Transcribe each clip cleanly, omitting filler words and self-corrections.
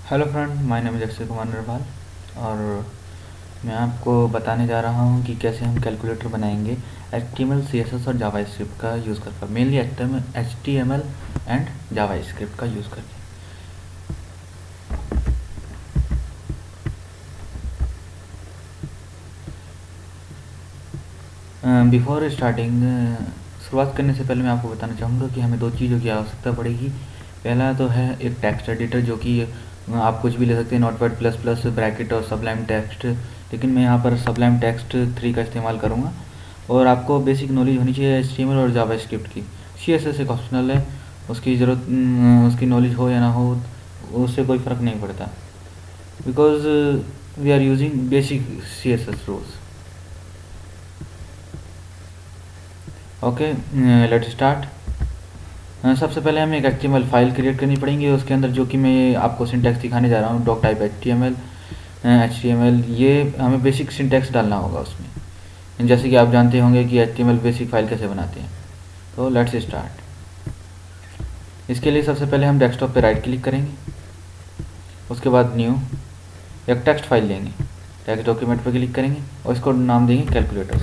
Hello friend, my name is Akshay Kumar Narwal और मैं आपको बताने जा रहा हूँ कि कैसे हम कैलकुलेटर बनाएंगे HTML, CSS और जावास्क्रिप्ट का यूज़ करके, मेनली HTML एंड जावास्क्रिप्ट का यूज़ करके। बिफोर स्टार्टिंग, शुरुआत करने से पहले मैं आपको बताना चाहूँगा कि हमें दो चीज़ों की आवश्यकता पड़ेगी। पहला तो है एक टेक्स्ट एडिटर, जो कि आप कुछ भी ले सकते हैं, नोटपैड प्लस प्लस, ब्रैकेट और सबलाइम टेक्स्ट, लेकिन मैं यहाँ पर सबलाइम टेक्स्ट 3 का इस्तेमाल करूँगा। और आपको बेसिक नॉलेज होनी चाहिए HTML और जावास्क्रिप्ट की। CSS एक ऑप्शनल है, उसकी ज़रूरत उसकी नॉलेज हो या ना हो उससे कोई फ़र्क नहीं पड़ता, because we are using basic CSS rules. Okay, let's start. सबसे पहले हमें एक HTML फाइल क्रिएट करनी पड़ेगी, उसके अंदर जो कि मैं आपको सिंटैक्स दिखाने जा रहा हूँ, डॉक टाइप HTML, ये हमें बेसिक सिंटैक्स डालना होगा उसमें, जैसे कि आप जानते होंगे कि HTML बेसिक फाइल कैसे बनाते हैं। तो लेट्स स्टार्ट। इसके लिए सबसे पहले हम डेस्कटॉप पे राइट क्लिक करेंगे, उसके बाद न्यू, एक टेक्स्ट फाइल लेंगे, टेक्स्ट डॉक्यूमेंट पे क्लिक करेंगे और इसको नाम देंगे कैलकुलेटर,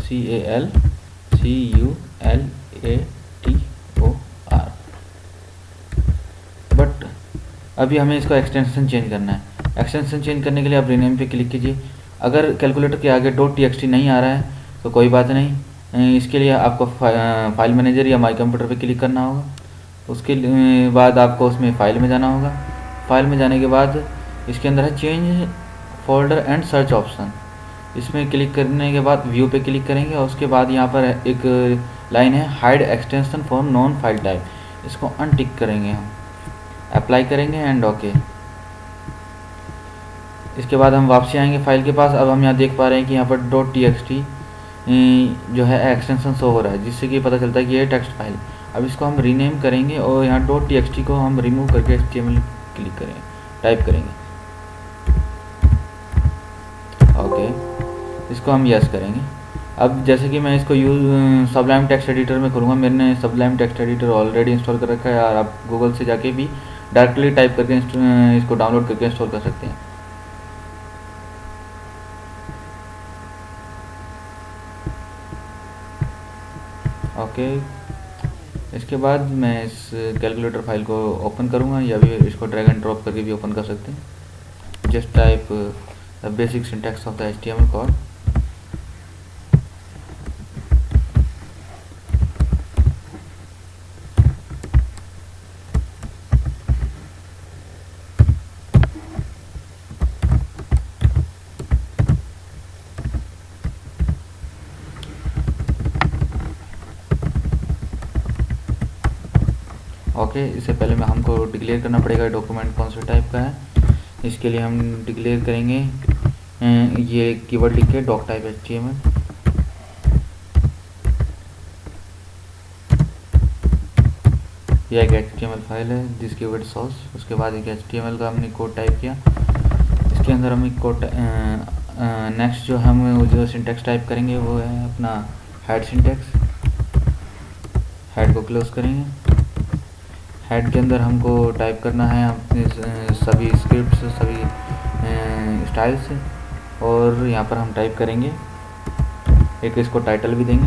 CALCULATOR। बट अभी हमें इसका एक्सटेंशन चेंज करना है। एक्सटेंशन चेंज करने के लिए आप रीनेम पे क्लिक कीजिए। अगर कैलकुलेटर के आगे .txt नहीं आ रहा है तो कोई बात नहीं, इसके लिए आपको फाइल मैनेजर या माई कंप्यूटर पे क्लिक करना होगा। उसके बाद आपको उसमें फ़ाइल में जाना होगा। फाइल में जाने के बाद इसके अंदर है change folder and search option, इसमें क्लिक करने के बाद व्यू पे क्लिक करेंगे और उसके बाद यहाँ पर एक लाइन है hide extension for non file type, इसको अनटिक करेंगे हम, अप्लाई करेंगे एंड ओके। इसके बाद हम वापसी आएंगे फाइल के पास। अब हम यहाँ देख पा रहे हैं कि यहाँ पर .txt जो है एक्सटेंशन शो हो रहा है, जिससे कि पता चलता है कि ये टेक्स्ट फाइल। अब इसको हम रीनेम करेंगे और यहाँ .txt को हम रिमूव करके HTML क्लिक करेंगे, टाइप करेंगे, ओके। इसको हम यस करेंगे। अब जैसे कि मैं इसको यूज सबलाइम टेक्स्ट एडिटर में करूँगा, मैंने Sublime text editor already install कर रखा है और आप गूगल से जाके भी डायरेक्टली टाइप करके इसको डाउनलोड करके इंस्टॉल कर सकते हैं। ओके, इसके बाद मैं इस कैलकुलेटर फाइल को ओपन करूँगा, या भी इसको ड्रैग एंड ड्रॉप करके भी ओपन कर सकते हैं। Just type the basic syntax of the HTML code. Okay, इससे पहले में हमको डिक्लेयर करना पड़ेगा डॉक्यूमेंट कौन से टाइप का है। इसके लिए हम डिक्लेयर करेंगे ये कीवर्ड लिख के डॉक टाइप HTML। यह एक HTML फाइल है दिस कीवर्ड सोर्स। उसके बाद एक HTML का हमने कोड टाइप किया, इसके अंदर हम एक कोड नेक्स्ट जो सिंटैक्स टाइप करेंगे वो है अपना हेड सिंटैक्स। हेड को क्लोज करेंगे। हेड के अंदर हमको टाइप करना है अपने सभी स्क्रिप्ट्स, सभी स्टाइल्स, और यहाँ पर हम टाइप करेंगे, एक इसको टाइटल भी देंगे।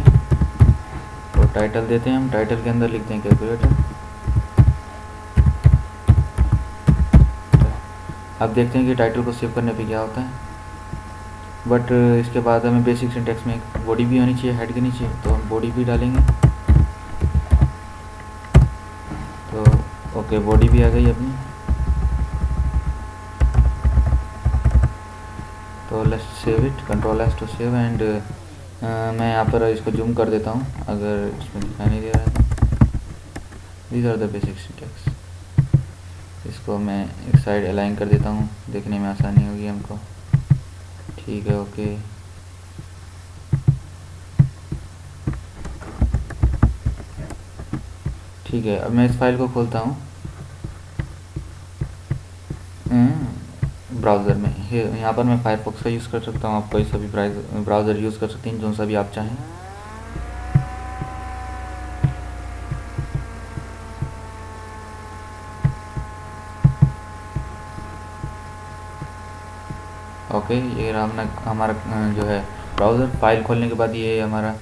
तो टाइटल देते हैं हम, टाइटल के अंदर लिखते हैं कैलकुलेटर। अब देखते हैं कि टाइटल को सेव करने पे क्या होता है। बट इसके बाद हमें बेसिक सिंटैक्स में एक बॉडी भी होनी चाहिए हेड के नीचे, तो हम बॉडी भी डालेंगे। तो ओके, बॉडी भी आ गई अपनी। तो let's save it, Ctrl+S to save. And मैं यहाँ पर इसको जूम कर देता हूँ अगर इसमें दिखाई नहीं दे रहा है तो। These are the basic syntax. इसको मैं एक साइड अलाइन कर देता हूँ, देखने में आसानी होगी हमको। ठीक है, ओके। ठीक है, अब मैं इस फाइल को खोलता हूँ ब्राउज़र में। यहाँ पर मैं फायरफॉक्स का यूज़ कर सकता हूँ, आप कोई सा भी ब्राउज़र यूज़ कर सकते हैं, जो सा भी आप चाहें। ओके, ये रहा हमारा जो है ब्राउज़र। फाइल खोलने के बाद ये हमारा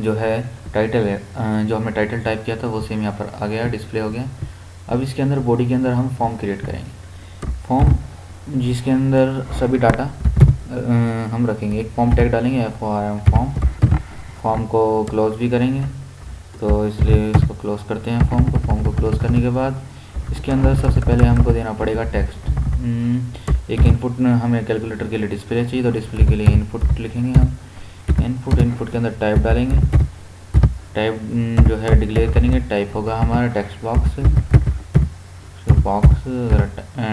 जो है टाइटल है, जो हमने टाइटल टाइप किया था वो सेम यहाँ पर आ गया, डिस्प्ले हो गया। अब इसके अंदर बॉडी के अंदर हम फॉर्म क्रिएट करेंगे, फॉर्म जिसके अंदर सभी डाटा हम रखेंगे। एक फॉर्म टैग डालेंगे FORM फॉर्म, फॉर्म को क्लोज भी करेंगे, तो इसलिए इसको क्लोज करते हैं फॉर्म को क्लोज करने के बाद इसके अंदर सबसे पहले हमको देना पड़ेगा टेक्स्ट। एक इनपुट हमें कैलकुलेटर के लिए डिस्प्ले चाहिए, तो डिस्प्ले के लिए इनपुट लिखेंगे हम। इनपुट के अंदर टाइप डालेंगे, टाइप जो है डिक्लेयर करेंगे, टाइप होगा हमारा text box.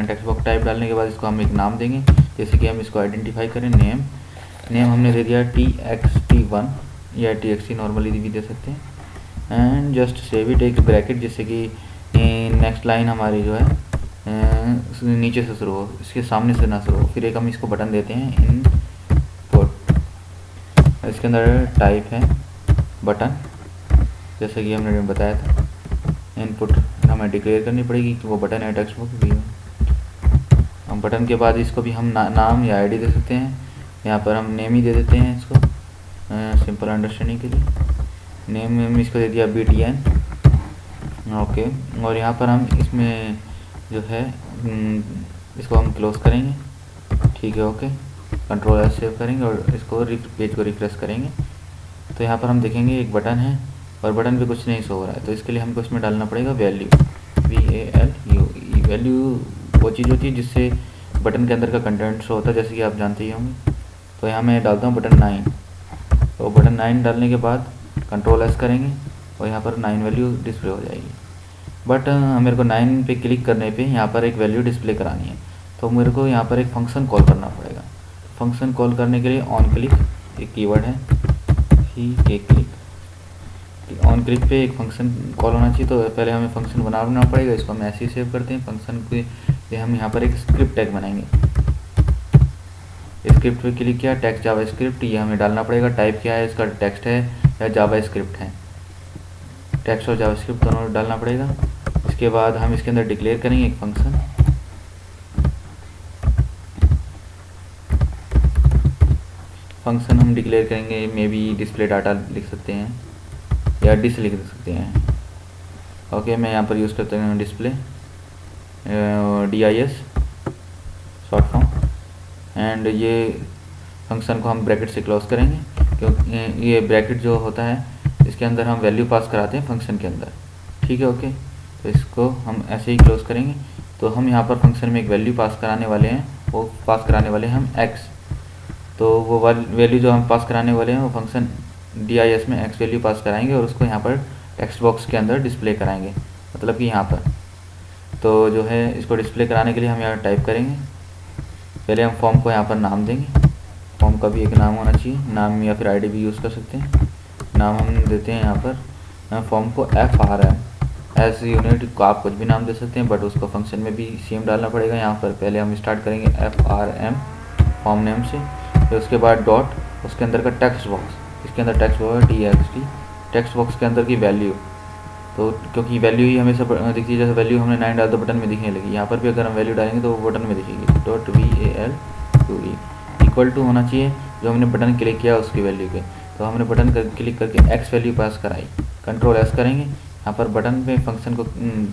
Text box type डालने के बाद इसको हम एक नाम देंगे, जैसे कि हम इसको आइडेंटिफाई करें। नेम हमने दे दिया TXT1 या TXT नॉर्मली भी दे सकते हैं। एंड जस्ट सेव इट, एक ब्रैकेट, जिससे कि नेक्स्ट लाइन हमारी जो है नीचे से शुरू हो, इसके सामने से ना शुरू हो। फिर एक हम इसको बटन देते हैं इनपुट, इसके अंदर टाइप है बटन, जैसे कि हमने बताया था। इनपुट हमें डिक्लेयर करनी पड़ेगी कि वो बटन है, टेक्स्ट बॉक्स भी। हम बटन के बाद इसको भी हम नाम या ID दे सकते हैं। यहाँ पर हम नेम ही दे देते हैं इसको, सिंपल अंडरस्टैंडिंग के लिए। नेम इसको दे दिया BTN, ओके। और यहाँ पर हम इसमें जो है इसको हम क्लोज करेंगे, ठीक है, ओके। कंट्रोल S सेव करेंगे और इसको पेज को रिफ्रेश करेंगे, तो यहाँ पर हम देखेंगे एक बटन है और बटन पे कुछ नहीं शो हो रहा है। तो इसके लिए हमको इसमें डालना पड़ेगा वैल्यू, VALUE। वैल्यू वो चीज़ होती है जिससे बटन के अंदर का कंटेंट शो होता है, जैसे कि आप जानते ही होंगे। तो यहाँ मैं डालता हूँ बटन 9। तो बटन 9 डालने के बाद कंट्रोल S करेंगे और यहाँ पर 9 वैल्यू डिस्प्ले हो जाएगी। बट मेरे को 9 पे क्लिक करने पे यहाँ पर एक वैल्यू डिस्प्ले करानी है, तो मेरे को यहाँ पर एक फंक्शन कॉल करना पड़ेगा। फंक्शन कॉल करने के लिए ऑन क्लिक एक कीवर्ड है, ऑन क्लिक पे एक फंक्शन कॉल होना चाहिए। तो पहले हमें फंक्शन बनाना पड़ेगा, इसको हम ऐसे ही सेव करते हैं। फंक्शन पे हम यहाँ पर एक स्क्रिप्ट टैग बनाएंगे। स्क्रिप्ट पे क्लिक किया, टेक्स्ट जावा स्क्रिप्ट, ये हमें डालना पड़ेगा। टाइप क्या है इसका, टेक्स्ट है या जावा स्क्रिप्ट है। टेक्स्ट और जावा स्क्रिप्ट दोनों डालना पड़ेगा। इसके बाद हम इसके अंदर डिक्लेयर करेंगे एक फंक्शन हम डिक्लेयर करेंगे, मे बी डिस्प्ले डाटा लिख सकते हैं या डिस लिख सकते हैं, ओके। मैं यहाँ पर यूज़ करता हूँ display DIS short form. And ये फंक्शन को हम ब्रैकेट से क्लोज करेंगे, क्योंकि ये ब्रैकेट जो होता है इसके अंदर हम वैल्यू पास कराते हैं फंक्शन के अंदर, ठीक है, ओके। तो इसको हम ऐसे ही क्लोज करेंगे। तो हम यहाँ पर फंक्शन में एक वैल्यू पास कराने वाले हैं, वो पास कराने वाले हैं हम X। तो वो वैल्यू जो हम पास कराने वाले हैं वो फंक्शन DIS में X वैल्यू पास कराएंगे और उसको यहाँ पर टेक्स्ट बॉक्स के अंदर डिस्प्ले कराएंगे, मतलब कि यहाँ पर। तो जो है इसको डिस्प्ले कराने के लिए हम यहाँ टाइप करेंगे, पहले हम फॉर्म को यहाँ पर नाम देंगे। फॉर्म का भी एक नाम होना चाहिए, नाम या फिर ID भी यूज़ कर सकते हैं। नाम हम देते हैं यहाँ पर फॉर्म को FRM एज यूनिट को, आप कुछ भी नाम दे सकते हैं, बट उसको फंक्शन में भी सेम डालना पड़ेगा। यहाँ पर पहले हम स्टार्ट करेंगे FRM फॉर्म नेम से, फिर उसके बाद डॉट, उसके अंदर का टेक्स्ट बॉक्स, इसके अंदर text box TXT, text box के अंदर की वैल्यू। तो क्योंकि वैल्यू ही हमेशा दिखती है, जैसे वैल्यू हमने 9 डाल तो बटन में दिखने लगी, यहाँ पर भी अगर हम वैल्यू डालेंगे तो वो बटन में दिखेगी। .VALUE इक्वल टू होना चाहिए जो हमने बटन क्लिक किया उसकी वैल्यू के। तो हमने बटन क्लिक करके X वैल्यू पास कराई, कंट्रोल S करेंगे, यहाँ पर बटन पे फंक्शन को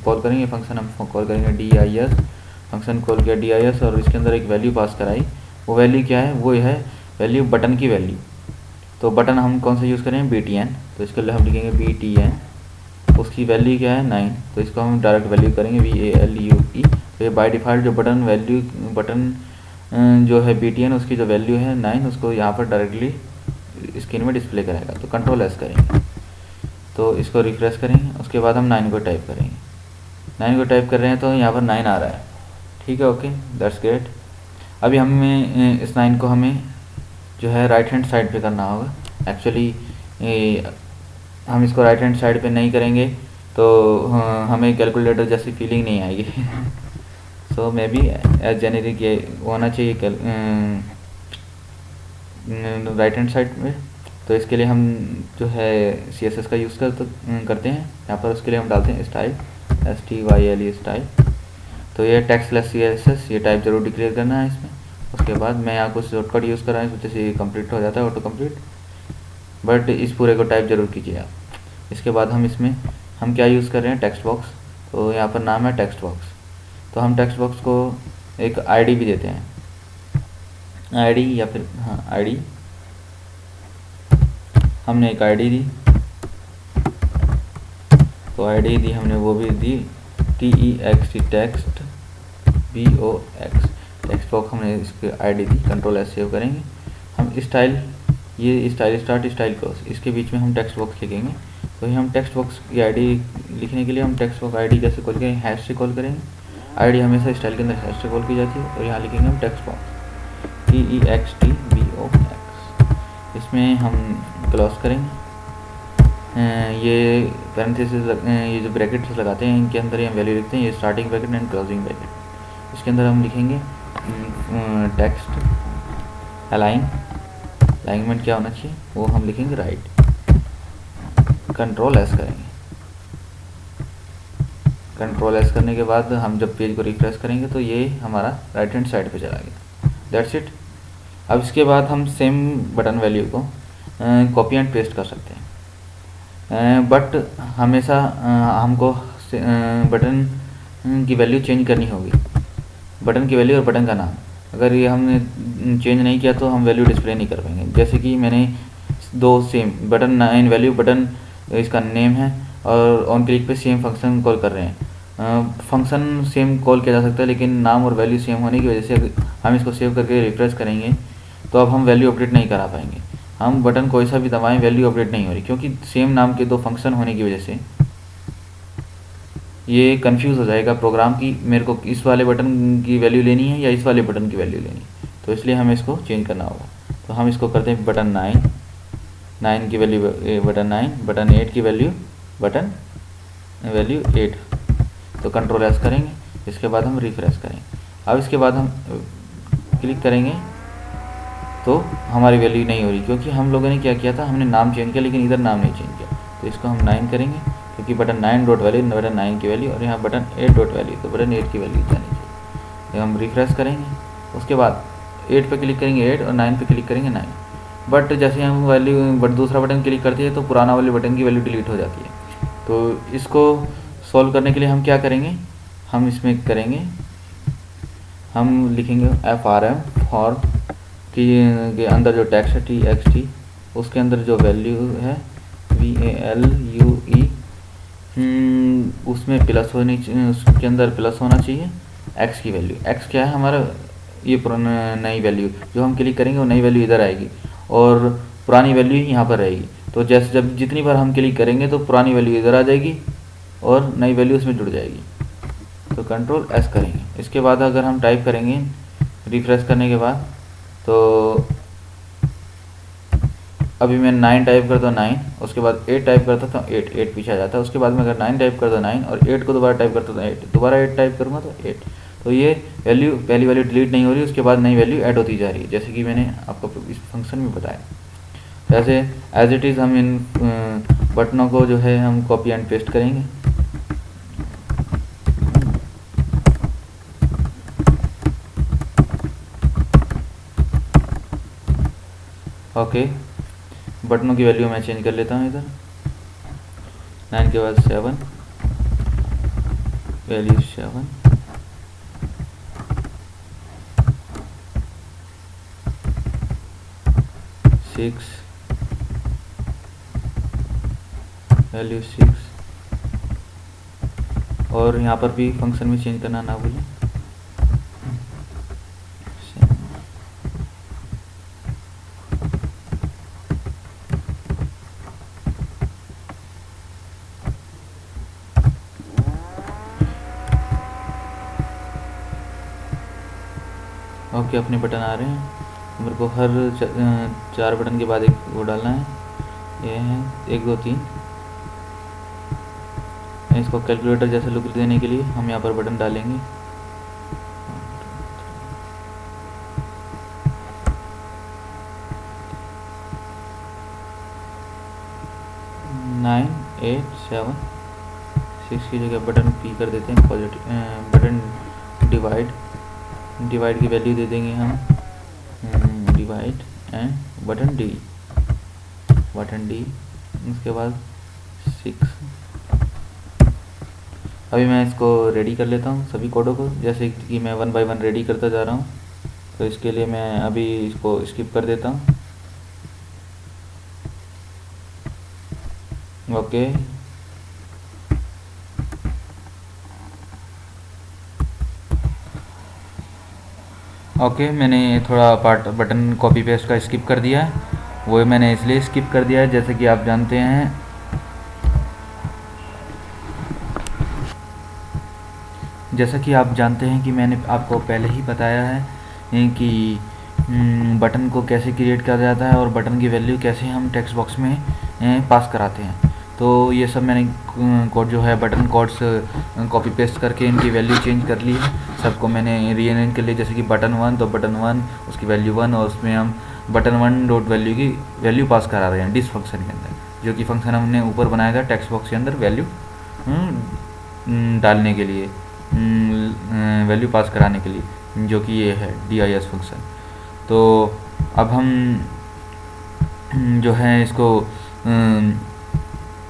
कॉल करेंगे। फंक्शन हम कॉल करेंगे DIS, फंक्शन कॉल किया DIS और इसके अंदर एक वैल्यू पास कराई। वो वैल्यू क्या है, वो है वैल्यू बटन की वैल्यू। तो बटन हम कौन सा यूज़ करें, BTN, तो इसके लिए हम लिखेंगे BTN। उसकी वैल्यू क्या है 9, तो इसको हम डायरेक्ट वैल्यू करेंगे VALUE। तो ये बाय डिफ़ॉल्ट जो बटन जो है BTN उसकी जो वैल्यू है 9, उसको यहाँ पर डायरेक्टली स्क्रीन में डिस्प्ले करेगा। तो कंट्रोल S करेंगे, तो इसको रिफ्रेश करेंगे, उसके बाद हम 9 को टाइप करेंगे। 9 को टाइप कर रहे हैं तो यहाँ पर 9 आ रहा है, ठीक है, ओके, दैट्स ग्रेट। अभी हमें इस 9 को हमें जो है राइट हैंड साइड पे करना होगा। एक्चुअली हम इसको राइट हैंड साइड पे नहीं करेंगे तो हमें कैलकुलेटर जैसी फीलिंग नहीं आएगी। सो मे बी एज जेनेरिक ये होना चाहिए राइट हैंड साइड में। तो इसके लिए हम जो है CSS का यूज़ करते हैं यहाँ पर। उसके लिए हम डालते हैं स्टाइल, STYLE स्टाइल। तो ये टेक्स्ट प्लस CSS, ये टाइप जरूर डिक्लेयर करना है इसमें। उसके उसके बाद मैं यहाँ कुछ शॉर्टकट यूज़ कर रहा हूँ, जैसे कंप्लीट हो जाता है ऑटो कंप्लीट, बट इस पूरे को टाइप ज़रूर कीजिए आप। इसके बाद हम इसमें हम क्या यूज़ कर रहे हैं, टेक्स्ट बॉक्स। तो यहाँ पर नाम है टेक्स्ट बॉक्स, तो हम टेक्स्ट बॉक्स को एक आईडी भी देते हैं, आईडी या फिर हाँ आईडी, हमने एक आईडी दी, तो आईडी दी हमने वो भी दी TEXT text BOX text box, हमने इसकी आईडी दी। कंट्रोल S सेव करेंगे। हम स्टाइल, ये स्टाइल स्टार्ट स्टाइल क्रॉस, इसके बीच में हम टेक्स्ट बॉक्स लिखेंगे। तो ये हम टेक्स्ट बॉक्स की आईडी लिखने के लिए हम टेक्स्ट बॉक्स आईडी कैसे कॉल करेंगे, हैश से कॉल करेंगे। आईडी हमेशा स्टाइल के अंदर हैश से कॉल की जाती है। और यहाँ लिखेंगे हम टेक्स्ट बॉक्स TEXT BOX, इसमें हम क्लोज करेंगे। ये पैरेंथेसिस ये जो ब्रैकेट्स लगाते हैं इनके अंदर हम वैल्यू लिखते हैं, ये starting bracket and closing bracket. इसके अंदर हम लिखेंगे टेक्स्ट अलाइनमेंट क्या होना चाहिए वो हम लिखेंगे राइट। कंट्रोल S करेंगे। कंट्रोल S करने के बाद हम जब पेज को रिफ्रेश करेंगे तो ये हमारा राइट हैंड साइड पे चला गया। That's it. अब इसके बाद हम सेम बटन वैल्यू को कॉपी एंड पेस्ट कर सकते हैं, बट हमेशा हमको बटन की वैल्यू चेंज करनी होगी। बटन की वैल्यू और बटन का नाम, अगर ये हमने चेंज नहीं किया तो हम वैल्यू डिस्प्ले नहीं कर पाएंगे। जैसे कि मैंने दो सेम बटन 9 वैल्यू, बटन इसका नेम है और ऑन क्लिक पे सेम फंक्शन कॉल कर रहे हैं। फंक्शन सेम कॉल किया जा सकता है, लेकिन नाम और वैल्यू सेम होने की वजह से हम इसको सेव करके रिफ्रेश करेंगे तो अब हम वैल्यू अपडेट नहीं करा पाएंगे। हम बटन कोई सा भी दबाएं वैल्यू अपडेट नहीं हो रही, क्योंकि सेम नाम के दो फंक्शन होने की वजह से ये कंफ्यूज हो जाएगा प्रोग्राम की मेरे को इस वाले बटन की वैल्यू लेनी है या इस वाले बटन की वैल्यू लेनी है। तो इसलिए हमें इसको चेंज करना होगा। तो हम इसको करते हैं बटन 9 की वैल्यू बटन 9, बटन 8 की वैल्यू बटन वैल्यू 8। तो कंट्रोल S करेंगे। इसके बाद हम रिफ्रेश करेंगे। अब इसके बाद हम क्लिक करेंगे तो हमारी वैल्यू नहीं हो रही, क्योंकि हम लोगों ने क्या किया था, हमने नाम चेंज किया लेकिन इधर नाम नहीं चेंज किया। तो इसको हम 9 करेंगे, क्योंकि बटन 9 डॉट वैल्यू बटन 9 की वैल्यू और यहाँ बटन 8 डॉट वैल्यू, तो बटन 8 की वैल्यू जानी चाहिए। हम रिफ्रेश करेंगे। उसके बाद 8 पे क्लिक करेंगे 8 और 9 पे क्लिक करेंगे 9। बट जैसे हम वैल्यू बट दूसरा बटन क्लिक करते हैं तो पुराना वाले बटन की वैल्यू डिलीट हो जाती है। तो इसको सॉल्व करने के लिए हम क्या करेंगे, हम इसमें करेंगे, हम लिखेंगे FRM फॉर के अंदर जो टेक्स्ट है TXT, उसके अंदर जो वैल्यू है VALUE, उसमें प्लस होनी चाहिए, उसके अंदर प्लस होना चाहिए x की वैल्यू। x क्या है हमारा, ये पुराना नई वैल्यू जो हम क्लिक करेंगे वो नई वैल्यू इधर आएगी और पुरानी वैल्यू यहाँ पर रहेगी। तो जैसे जब जितनी बार हम क्लिक करेंगे तो पुरानी वैल्यू इधर आ जाएगी और नई वैल्यू उसमें जुड़ जाएगी। तो कंट्रोल S करेंगे। इसके बाद अगर हम टाइप करेंगे रिफ्रेश करने के बाद, तो अभी मैं 9 टाइप करता हूँ 9, उसके बाद 8 टाइप करता था 8 पीछे आ जाता है। उसके बाद मैं अगर 9 टाइप करता 9 और 8 को दोबारा टाइप करता था 8, दोबारा 8 टाइप करूँगा तो 8। तो ये वैल्यू पहली वैल्यू डिलीट नहीं हो रही, उसके बाद नई वैल्यू ऐड होती जा रही है, जैसे कि मैंने आपको इस फंक्शन में बताया। जैसे एज इट इज़ हम इन बटनों को जो है हम कॉपी एंड पेस्ट करेंगे। ओके, बटनों की वैल्यू मैं चेंज कर लेता हूँ इधर। 9 के बाद 7, वैल्यू 7, 6, वैल्यू 6, और यहाँ पर भी फंक्शन में चेंज करना ना भूलें। ओके, अपने बटन आ रहे हैं। मेरे को हर 4 बटन के बाद एक वो डालना है, ये है 1 2 3। इसको कैलकुलेटर जैसे लुक देने के लिए हम यहाँ पर बटन डालेंगे। नाइन 8 7 6 की जगह बटन P कर देते हैं, पॉजिटिव बटन डिवाइड की वैल्यू दे देंगे हम डिवाइड एंड बटन डी, उसके बाद 6। अभी मैं इसको रेडी कर लेता हूँ सभी कोडों को, जैसे कि मैं 1 बाय 1 रेडी करता जा रहा हूँ। तो इसके लिए मैं अभी इसको स्किप कर देता हूँ। ओके, मैंने थोड़ा पार्ट बटन कॉपी पेस्ट का स्किप कर दिया है। वो मैंने इसलिए स्किप कर दिया है, जैसे कि आप जानते हैं कि मैंने आपको पहले ही बताया है कि बटन को कैसे क्रिएट किया जाता है और बटन की वैल्यू कैसे हम टेक्स्ट बॉक्स में पास कराते हैं। तो ये सब मैंने कोड जो है बटन कोड्स कॉपी पेस्ट करके इनकी वैल्यू चेंज कर ली है। सबको मैंने रीअरेंज कर लिया, जैसे कि बटन 1 तो बटन 1 उसकी वैल्यू 1, और उसमें हम बटन 1 डॉट वैल्यू की वैल्यू पास करा रहे हैं डिस फंक्शन के अंदर, जो कि फंक्शन हमने ऊपर बनाया था टेक्स्ट बॉक्स के अंदर वैल्यू डालने के लिए, वैल्यू पास कराने के लिए, जो कि ये है DIS फंक्शन। तो अब हम जो है इसको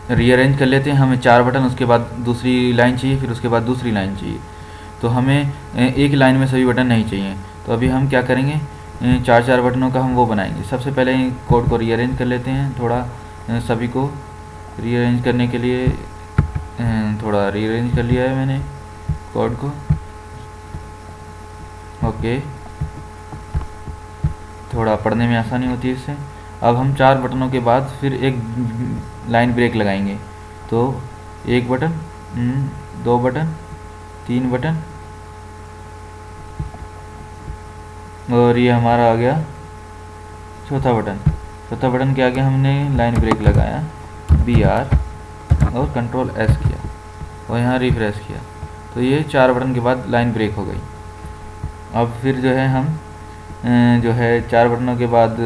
रीअरेंज कर लेते हैं। हमें 4 बटन, उसके बाद दूसरी लाइन चाहिए, फिर उसके बाद दूसरी लाइन चाहिए। तो हमें एक लाइन में सभी बटन नहीं चाहिए। तो अभी हम क्या करेंगे, 4 बटनों का हम वो बनाएंगे। सबसे पहले कोड को रीअरेंज कर लेते हैं थोड़ा, सभी को रीअरेंज करने के लिए थोड़ा रीअरेंज कर लिया है मैंने कोड को। ओके, थोड़ा पढ़ने में आसानी होती है इससे। अब हम 4 बटनों के बाद फिर एक लाइन ब्रेक लगाएंगे। तो 1 बटन, 2 बटन, 3 बटन, और ये हमारा आ गया चौथा बटन के आगे हमने लाइन ब्रेक लगाया, BR और कंट्रोल S किया और यहाँ रिफ्रेश किया। तो ये 4 बटन के बाद लाइन ब्रेक हो गई। अब फिर जो है हम 4 बटनों के बाद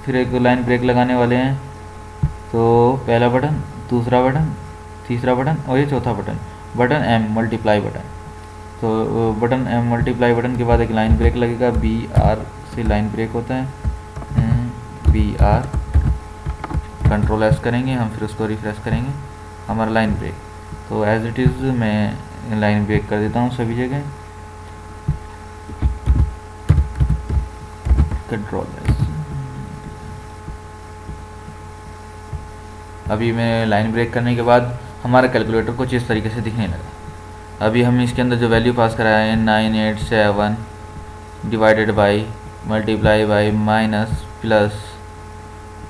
फिर एक लाइन ब्रेक लगाने वाले हैं। तो पहला बटन, दूसरा बटन, तीसरा बटन और ये चौथा बटन M मल्टीप्लाई बटन। तो बटन M मल्टीप्लाई बटन के बाद एक लाइन ब्रेक लगेगा, BR से लाइन ब्रेक होता है, BR कंट्रोल S करेंगे हम, फिर उसको रिफ्रेश करेंगे, हमारा लाइन ब्रेक। तो एज इट इज़ मैं लाइन ब्रेक कर देता हूँ सभी जगह, कंट्रोल S। अभी मैं लाइन ब्रेक करने के बाद हमारा कैलकुलेटर कुछ इस तरीके से दिखने लगा। अभी हम इसके अंदर जो वैल्यू पास कराए हैं 987 divided by multiply by minus plus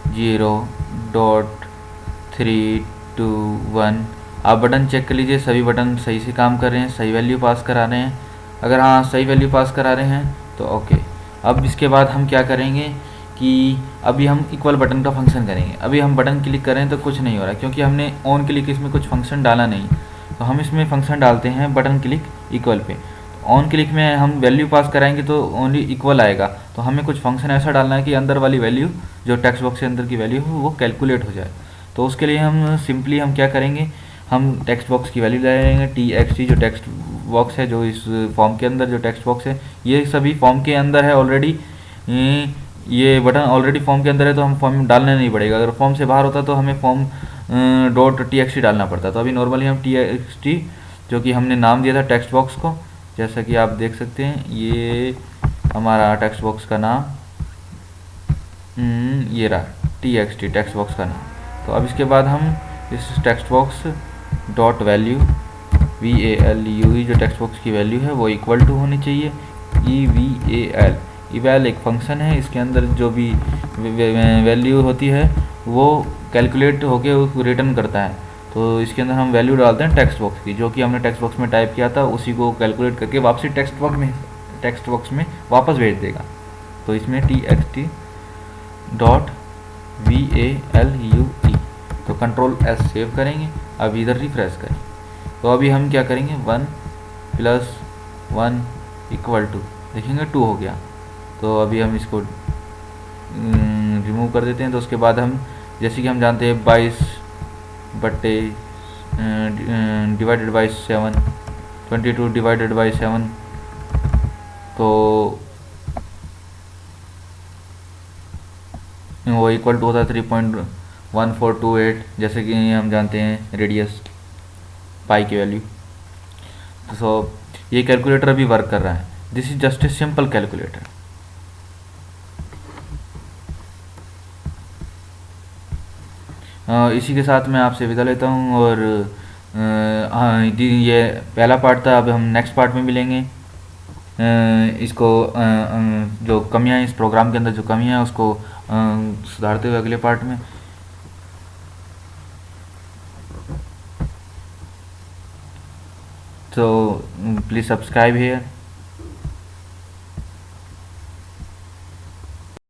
0.321। आप बटन चेक कर लीजिए, सभी बटन सही से काम कर रहे हैं, सही वैल्यू पास करा रहे हैं। अगर हाँ सही वैल्यू पास करा रहे हैं तो ओके। अब इसके बाद हम क्या करेंगे कि अभी हम इक्वल बटन का फंक्शन करेंगे। अभी हम बटन क्लिक करें तो कुछ नहीं हो रहा, क्योंकि हमने ऑन क्लिक इसमें कुछ फंक्शन डाला नहीं। तो हम इसमें फंक्शन डालते हैं button click equal pay. On click में हम वैल्यू पास कराएंगे तो ओनली इक्वल आएगा। तो हमें कुछ फंक्शन ऐसा डालना है कि अंदर वाली वैल्यू जो टेक्स्ट बॉक्स के अंदर की वैल्यू हो वो कैलकुलेट हो जाए। तो उसके लिए हम सिंपली हम क्या करेंगे, हम टेक्स्ट बॉक्स की वैल्यू डालेंगे TXT, जो टेक्स्ट बॉक्स है जो इस फॉर्म के अंदर जो टेक्स्ट बॉक्स है ये सभी फॉर्म के अंदर है ऑलरेडी। ये बटन ऑलरेडी फॉर्म के अंदर है तो हम फॉर्म में डालना नहीं पड़ेगा। अगर फॉर्म से बाहर होता तो हमें फॉर्म .txt डालना पड़ता। तो अभी नॉर्मली हम TXT जो कि हमने नाम दिया था टेक्स्ट बॉक्स को, जैसा कि आप देख सकते हैं ये हमारा टेक्स्ट बॉक्स का नाम ये रहा TXT टेक्स्ट बॉक्स का नाम। तो अब इसके बाद हम इस text box dot value VALUE जो टेक्स्ट बॉक्स की वैल्यू है वो इक्वल टू होनी चाहिए EVAL। इवैल एक फंक्शन है, इसके अंदर जो भी वैल्यू होती है वो कैलकुलेट होके उसको रिटर्न करता है। तो इसके अंदर हम वैल्यू डालते हैं टेक्स्ट बॉक्स की, जो कि हमने टेक्स्ट बॉक्स में टाइप किया था उसी को कैलकुलेट करके वापसी टेक्स्ट बॉक्स में वापस भेज देगा। तो इसमें TXT डॉट VALUE। तो कंट्रोल S सेव करेंगे, अब इधर रिफ्रेश करें। तो अभी हम क्या करेंगे 1 + 1 = 2, देखेंगे 2 हो गया। तो अभी हम इसको रिमूव कर देते हैं। तो उसके बाद हम जैसे कि हम जानते हैं 22 बट्टे डिवाइडेड बाई 7, 22 डिवाइडेड बाई 7। तो वो इक्वल टू होता है 3.1428, जैसे कि हम जानते हैं रेडियस पाई की वैल्यू। सो ये कैलकुलेटर अभी वर्क कर रहा है। This is just a simple calculator. इसी के साथ मैं आपसे विदा लेता हूँ। और हाँ, ये पहला पार्ट था। अब हम नेक्स्ट पार्ट में मिलेंगे। इसको जो कमियां इस प्रोग्राम के अंदर जो कमियां हैं उसको सुधारते हुए अगले पार्ट में। तो प्लीज़ सब्सक्राइब हियर।